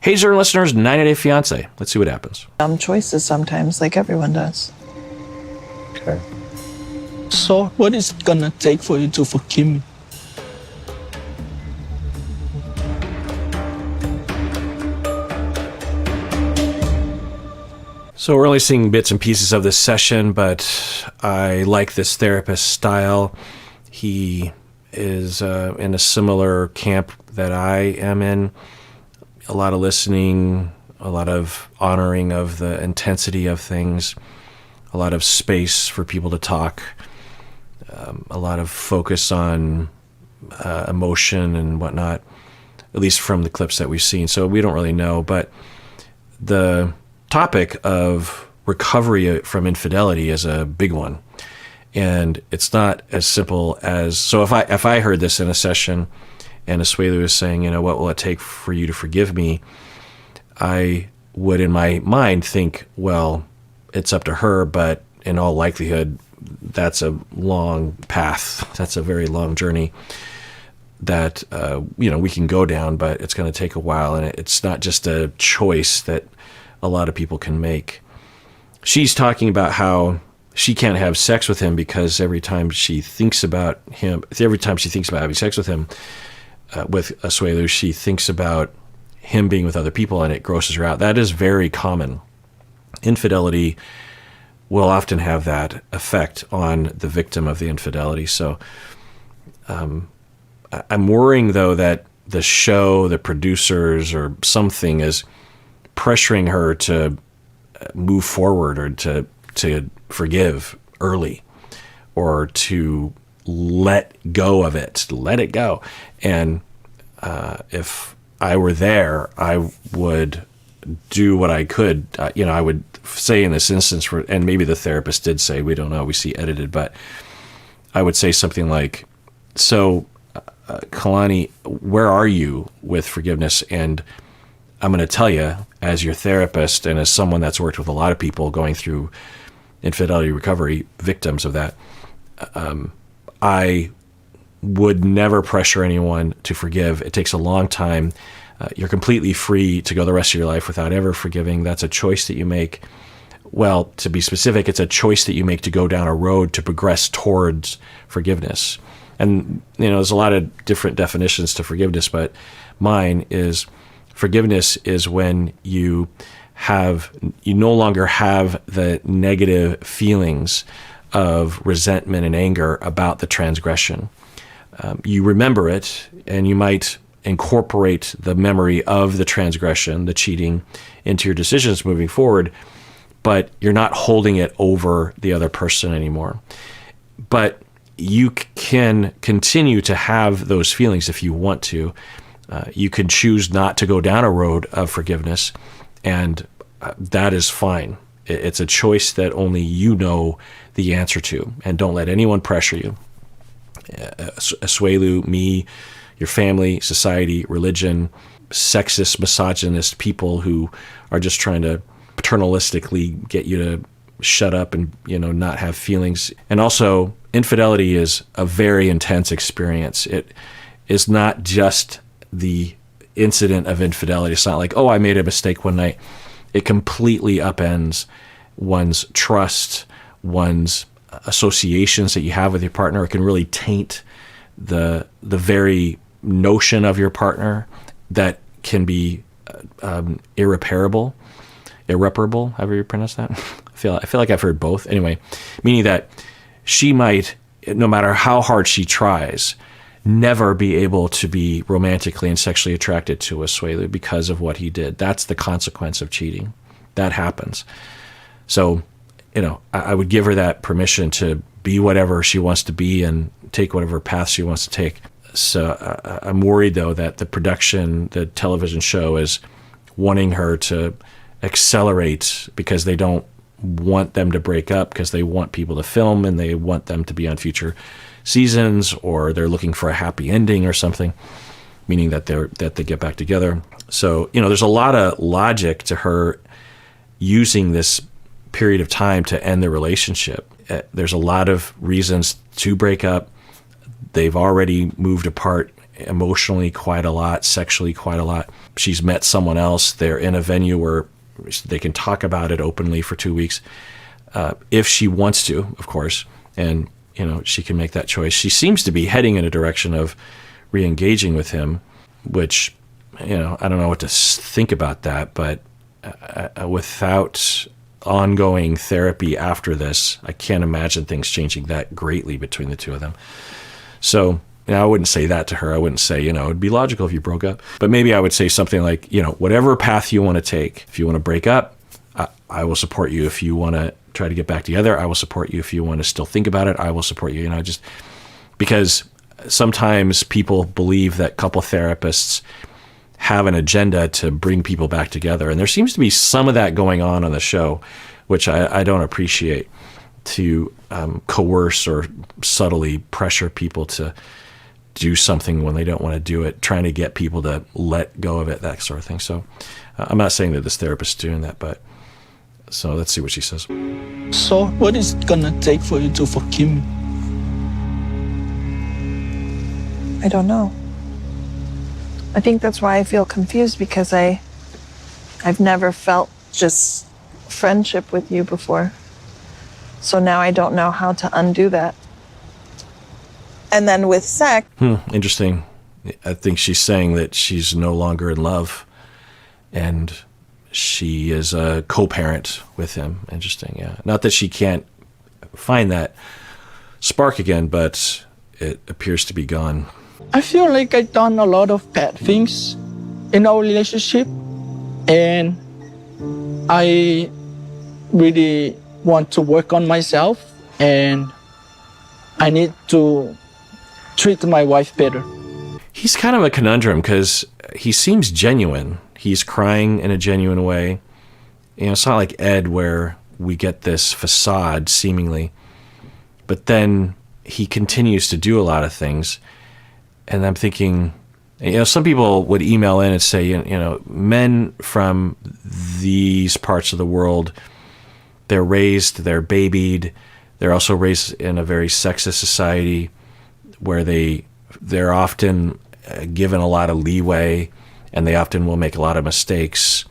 Hey, Zern listeners, 90 Day Fiancé. Let's see what happens. Dumb choices sometimes, like everyone does. Okay. So what is it gonna take for you to forgive me? So we're only seeing bits and pieces of this session, but I like this therapist style. He is in a similar camp that I am in. A lot of listening, a lot of honoring of the intensity of things, a lot of space for people to talk, a lot of focus on emotion and whatnot, at least from the clips that we've seen. So we don't really know, but the topic of recovery from infidelity is a big one. And it's not as simple as, so if I heard this in a session and Asuelu was saying, what will it take for you to forgive me? I would in my mind think, well, it's up to her, but in all likelihood, that's a long path. That's a very long journey that, we can go down, but it's going to take a while. And it's not just a choice that a lot of people can make. She's talking about how she can't have sex with him because every time she thinks about having sex with him, with Asuelu, she thinks about him being with other people and it grosses her out. That is very common. Infidelity will often have that effect on the victim of the infidelity. So I'm worrying, though, that the show, the producers, or something is pressuring her to move forward or to forgive early or to let go of it, let it go. And if I were there, I would do what I could. I would say in this instance, and maybe the therapist did say, we don't know, we see edited, but I would say something like, so Kalani, where are you with forgiveness? And I'm going to tell you, as your therapist and as someone that's worked with a lot of people going through infidelity recovery, victims of that, I would never pressure anyone to forgive. It takes a long time. You're completely free to go the rest of your life without ever forgiving. That's a choice that you make. Well, to be specific, it's a choice that you make to go down a road to progress towards forgiveness. And, there's a lot of different definitions to forgiveness, but mine is forgiveness is when you no longer have the negative feelings of resentment and anger about the transgression. You remember it, and you might incorporate the memory of the transgression, the cheating, into your decisions moving forward, but you're not holding it over the other person anymore. But you can continue to have those feelings if you want to. You can choose not to go down a road of forgiveness, and that is fine. It's a choice that only you know the answer to, and don't let anyone pressure you. Asuelu, me, your family, society, religion, sexist, misogynist people who are just trying to paternalistically get you to shut up and not have feelings. And also, infidelity is a very intense experience. It is not just the incident of infidelity. It's not like, I made a mistake one night. It completely upends one's trust, one's associations that you have with your partner. It can really taint the very notion of your partner that can be irreparable, however you pronounce that. I feel like I've heard both. Anyway, meaning that she might, no matter how hard she tries, never be able to be romantically and sexually attracted to Asuelu because of what he did. That's the consequence of cheating. That happens. So, I would give her that permission to be whatever she wants to be and take whatever path she wants to take. So I'm worried, though, that the production, the television show, is wanting her to accelerate because they don't want them to break up, because they want people to film and they want them to be on future seasons, or they're looking for a happy ending or something, meaning that they get back together. So, there's a lot of logic to her using this period of time to end the relationship. There's a lot of reasons to break up. They've already moved apart emotionally quite a lot, sexually quite a lot. She's met someone else. They're in a venue where they can talk about it openly for 2 weeks, if she wants to, of course. And, she can make that choice. She seems to be heading in a direction of re-engaging with him, which, I don't know what to think about that. But without ongoing therapy after this, I can't imagine things changing that greatly between the two of them. So, I wouldn't say that to her. I wouldn't say, it'd be logical if you broke up. But maybe I would say something like, whatever path you want to take, if you want to break up, I will support you. If you want to try to get back together, I will support you. If you want to still think about it, I will support you. Just because sometimes people believe that couple therapists have an agenda to bring people back together. And there seems to be some of that going on the show, which I don't appreciate, to coerce or subtly pressure people to do something when they don't want to do it, trying to get people to let go of it, that sort of thing. So I'm not saying that this therapist is doing that, but so let's see what she says. So what is it gonna take for you to forgive me? I don't know. I think that's why I feel confused, because I've never felt just friendship with you before. So now I don't know how to undo that. And then with sex. Interesting. I think she's saying that she's no longer in love and she is a co-parent with him. Interesting, yeah. Not that she can't find that spark again, but it appears to be gone. I feel like I've done a lot of bad things in our relationship, and I really want to work on myself, and I need to treat my wife better. He's kind of a conundrum because he seems genuine. He's crying in a genuine way. It's not like Ed where we get this facade seemingly, but then he continues to do a lot of things. And I'm thinking, some people would email in and say, men from these parts of the world, they're raised, they're babied, they're also raised in a very sexist society where they're often given a lot of leeway, and they often will make a lot of mistakes,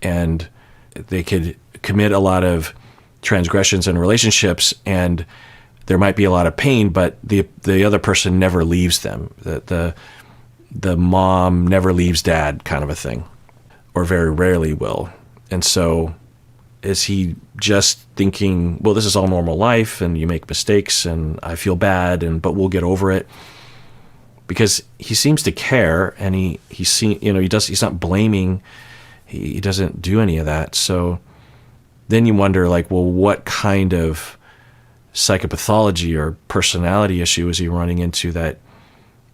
and they could commit a lot of transgressions in relationships, and there might be a lot of pain, but the other person never leaves them. The mom never leaves dad, kind of a thing, or very rarely will. And so is he just thinking, well, this is all normal life and you make mistakes and I feel bad, but we'll get over it? Because he seems to care, and he's not blaming, he doesn't do any of that. So then you wonder, well, what kind of psychopathology or personality issue is he running into that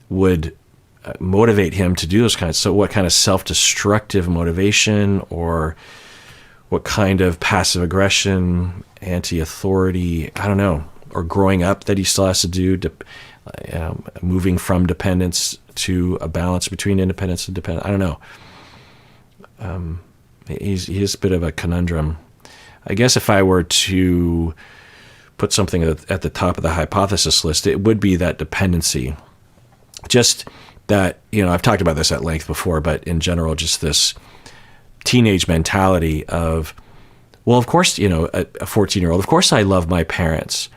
would motivate him to do those kinds? So what kind of self-destructive motivation, or what kind of passive aggression, anti-authority, I don't know, or growing up that he still has to do, moving from dependence to a balance between independence and dependence. I don't know. He's a bit of a conundrum. I guess if I were to put something at the top of the hypothesis list, it would be that dependency. Just that, I've talked about this at length before, but in general, just this teenage mentality of, well, of course, a 14-year-old, of course I love my parents.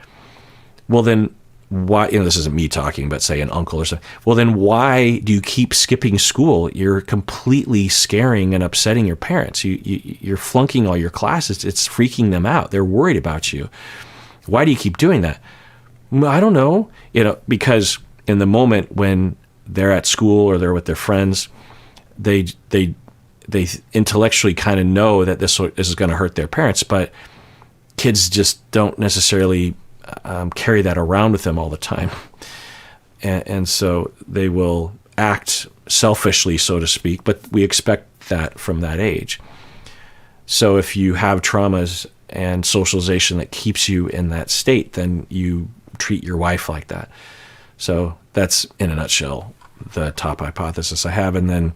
Well, then why, this isn't me talking, but say an uncle or something. Well, then why do you keep skipping school? You're completely scaring and upsetting your parents. You're flunking all your classes. It's freaking them out. They're worried about you. Why do you keep doing that? I don't know. Because in the moment when they're at school or they're with their friends, they intellectually kind of know that this is going to hurt their parents, but kids just don't necessarily carry that around with them all the time. And so they will act selfishly, so to speak, but we expect that from that age. So if you have traumas and socialization that keeps you in that state, then you treat your wife like that. So that's, in a nutshell, the top hypothesis I have. And then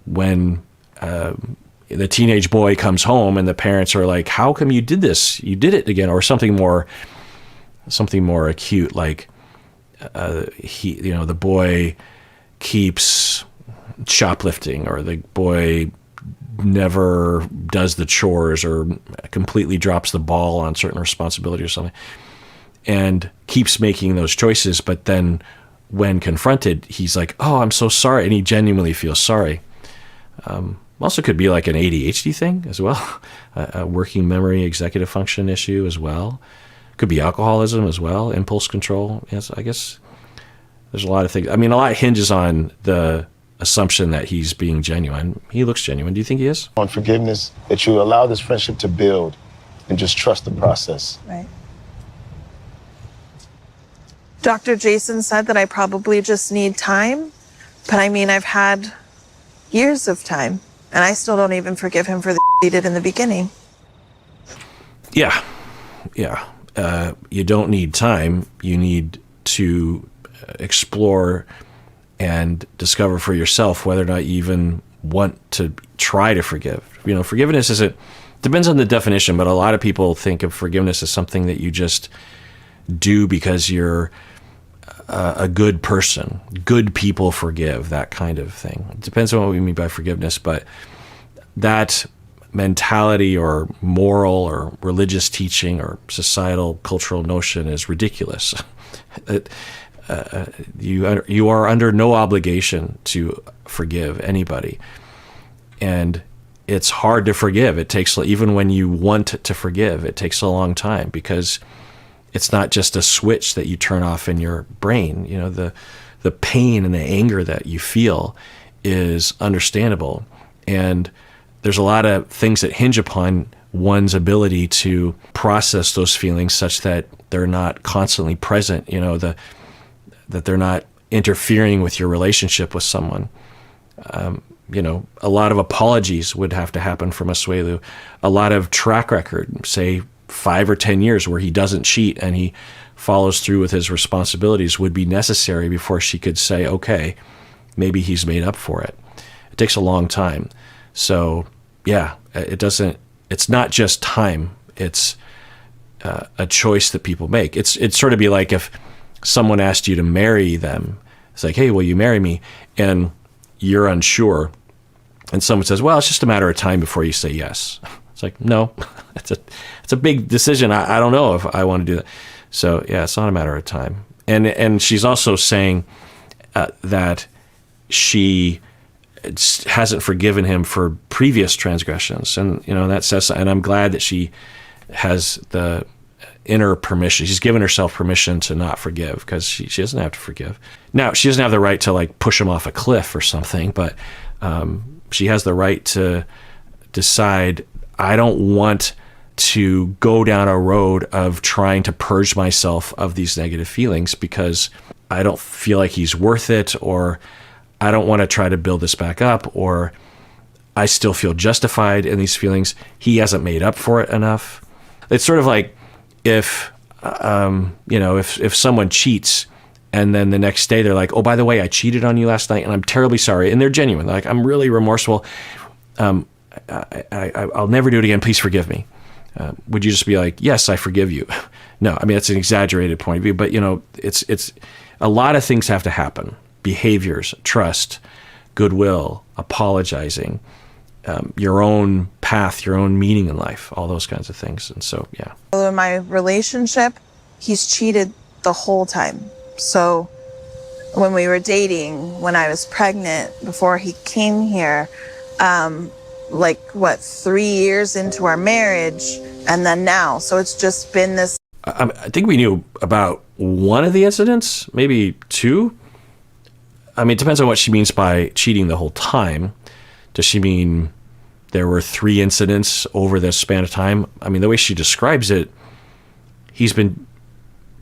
when the teenage boy comes home and the parents are like, how come you did this? You did it again. Or something more acute, like the boy keeps shoplifting, or the boy never does the chores or completely drops the ball on certain responsibility or something, and keeps making those choices. But then when confronted, he's like, oh, I'm so sorry. And he genuinely feels sorry. Also could be like an ADHD thing as well, a working memory executive function issue as well. Could be alcoholism as well, impulse control. Yes, I guess there's a lot of things. I mean, a lot hinges on the assumption that he's being genuine. He looks genuine. Do you think he is? On forgiveness, that you allow this friendship to build and just trust the process. Right. Dr. Jason said that I probably just need time, but I mean, I've had years of time, and I still don't even forgive him for the he did in the beginning. Yeah. You don't need time. You need to explore and discover for yourself whether or not you even want to try to forgive. Forgiveness depends on the definition, but a lot of people think of forgiveness as something that you just do because you're a good person. Good people forgive, that kind of thing. It depends on what we mean by forgiveness, but that mentality or moral or religious teaching or societal cultural notion is ridiculous. You are under no obligation to forgive anybody, and it's hard to forgive. It takes, even when you want to forgive, it takes a long time, because it's not just a switch that you turn off in your brain. The pain and the anger that you feel is understandable, and there's a lot of things that hinge upon one's ability to process those feelings such that they're not constantly present, that they're not interfering with your relationship with someone. A lot of apologies would have to happen from Asuelu. A lot of track record, say 5 or 10 years where he doesn't cheat and he follows through with his responsibilities, would be necessary before she could say, okay, maybe he's made up for it. It takes a long time. So yeah, it's not just time. It's a choice that people make. It'd sort of be like if someone asked you to marry them. It's like, hey, will you marry me? And you're unsure. And someone says, well, it's just a matter of time before you say yes. It's like, no, it's a big decision. I don't know if I want to do that. So yeah, it's not a matter of time. And she's also saying that she hasn't forgiven him for previous transgressions. And, that says, and I'm glad that she has the inner permission. She's given herself permission to not forgive, because she doesn't have to forgive. Now, she doesn't have the right to push him off a cliff or something, but she has the right to decide, I don't want to go down a road of trying to purge myself of these negative feelings because I don't feel like he's worth it, or I don't want to try to build this back up, or I still feel justified in these feelings. He hasn't made up for it enough. It's sort of like if someone cheats and then the next day they're like, oh, by the way, I cheated on you last night and I'm terribly sorry. And they're genuine. They're like, I'm really remorseful. I'll never do it again. Please forgive me. Would you just be like, yes, I forgive you? No, I mean, that's an exaggerated point of view, but it's a lot of things have to happen. Behaviors, trust, goodwill, apologizing, your own path, your own meaning in life, all those kinds of things. And so, yeah. In my relationship, he's cheated the whole time. So when we were dating, when I was pregnant, before he came here, 3 years into our marriage, and then now. So it's just been this. I think we knew about one of the incidents, maybe two. I mean, it depends on what she means by cheating the whole time. Does she mean there were 3 incidents over the span of time? I mean, the way she describes it, he's been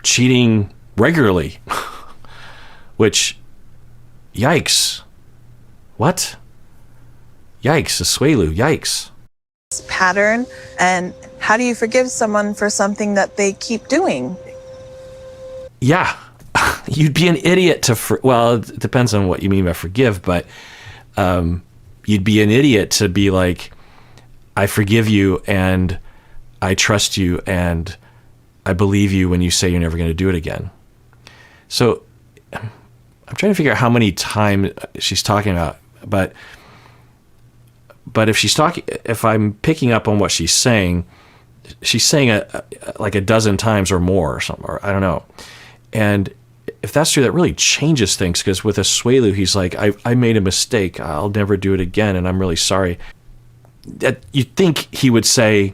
cheating regularly, which, yikes. What? Yikes, Asuelu, yikes. Pattern, and how do you forgive someone for something that they keep doing? Yeah, you'd be an idiot to, well, it depends on what you mean by forgive, but you'd be an idiot to be like, I forgive you and I trust you and I believe you when you say you're never going to do it again. So I'm trying to figure out how many times she's talking about, but if I'm picking up on what she's saying like a dozen times or more or something, or I don't know. And if that's true, that really changes things, because with Asuelu, he's like, I made a mistake. I'll never do it again, and I'm really sorry. That you'd think he would say,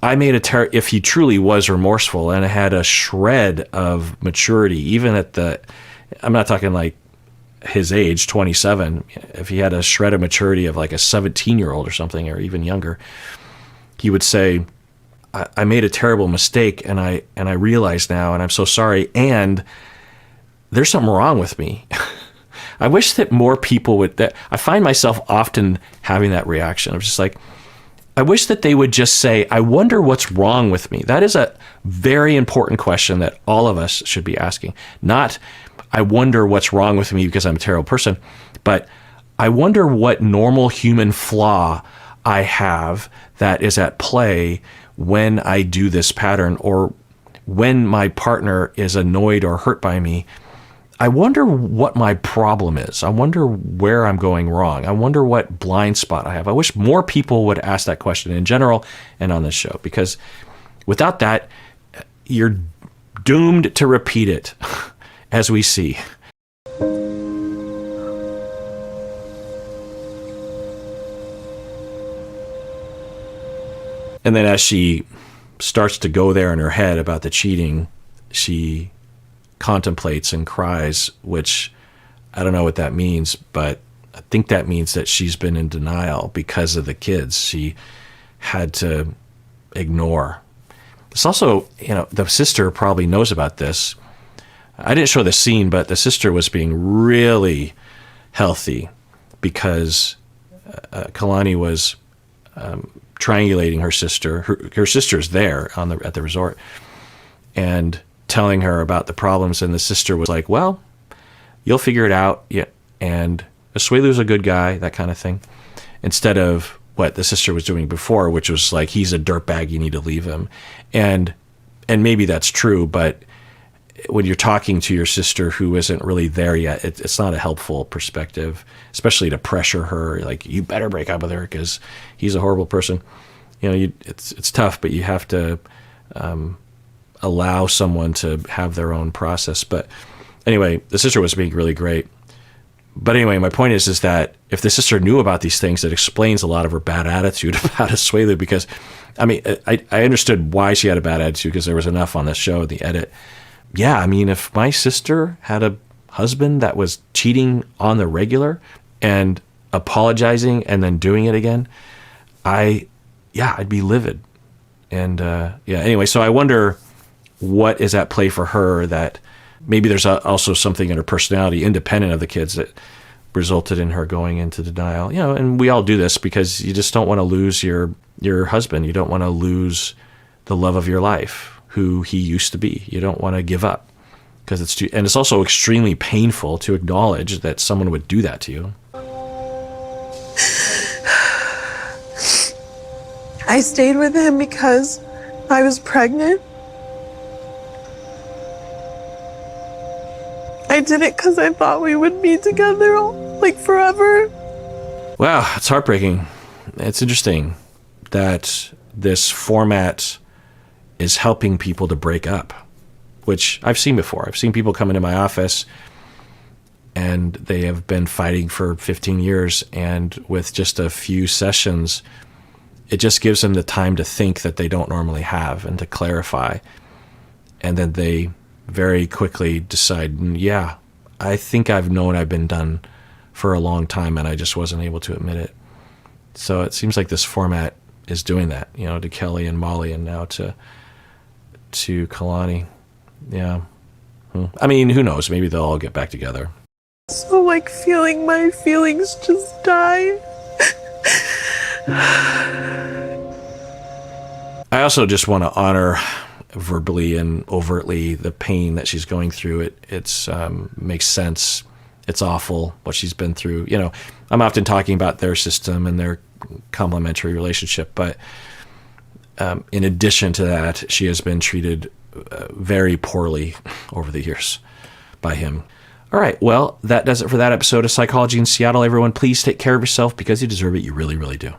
I made if he truly was remorseful and had a shred of maturity, even at I'm not talking like his age, 27, if he had a shred of maturity of like a 17-year-old or something, or even younger, he would say, I made a terrible mistake, and I realize now, and I'm so sorry, and there's something wrong with me. I wish that more people would, that I find myself often having that reaction. I'm just like, I wish that they would just say, I wonder what's wrong with me. That is a very important question that all of us should be asking. Not, I wonder what's wrong with me because I'm a terrible person, but I wonder what normal human flaw I have that is at play when I do this pattern, or when my partner is annoyed or hurt by me. I wonder what my problem is. I wonder where I'm going wrong. I wonder what blind spot I have. I wish more people would ask that question in general and on this show, because without that, you're doomed to repeat it, as we see. And then as she starts to go there in her head about the cheating, she contemplates and cries, which I don't know what that means, but I think that means that she's been in denial because of the kids. She had to ignore. It's also, the sister probably knows about this. I didn't show the scene, but the sister was being really healthy because Kalani was triangulating her sister. Her sister's there at the resort, and telling her about the problems, and the sister was like, well, you'll figure it out. Yeah. And Asuelu's a good guy, that kind of thing. Instead of what the sister was doing before, which was like, he's a dirtbag, you need to leave him. And maybe that's true, but when you're talking to your sister who isn't really there yet, it's not a helpful perspective, especially to pressure her, like, you better break up with her because he's a horrible person. It's tough, but you have to allow someone to have their own process. But anyway, the sister was being really great. But anyway, my point is that if the sister knew about these things, it explains a lot of her bad attitude about Asuelu, because, I understood why she had a bad attitude, because there was enough on the show, the edit. Yeah, if my sister had a husband that was cheating on the regular and apologizing and then doing it again, I'd be livid. And anyway, so I wonder what is at play for her, that maybe there's also something in her personality independent of the kids that resulted in her going into denial. And we all do this because you just don't want to lose your husband. You don't want to lose the love of your life, who he used to be. You don't want to give up, because it's also extremely painful to acknowledge that someone would do that to you. I stayed with him because I was pregnant. I did it because I thought we would be together forever. Wow, it's heartbreaking. It's interesting that this format is helping people to break up, which I've seen before. I've seen people come into my office and they have been fighting for 15 years, and with just a few sessions, it just gives them the time to think that they don't normally have, and to clarify. And then they very quickly decide, yeah, I think I've known I've been done for a long time, and I just wasn't able to admit it. So it seems like this format is doing that, to Kelly and Molly, and now to Kalani. Yeah. Who knows? Maybe they'll all get back together. So feeling my feelings just die. I also just want to honor verbally and overtly the pain that she's going through. It's makes sense. It's awful what she's been through. I'm often talking about their system and their complementary relationship, but in addition to that, she has been treated very poorly over the years by him. All right. Well, that does it for that episode of Psychology in Seattle. Everyone, please take care of yourself because you deserve it. You really, really do.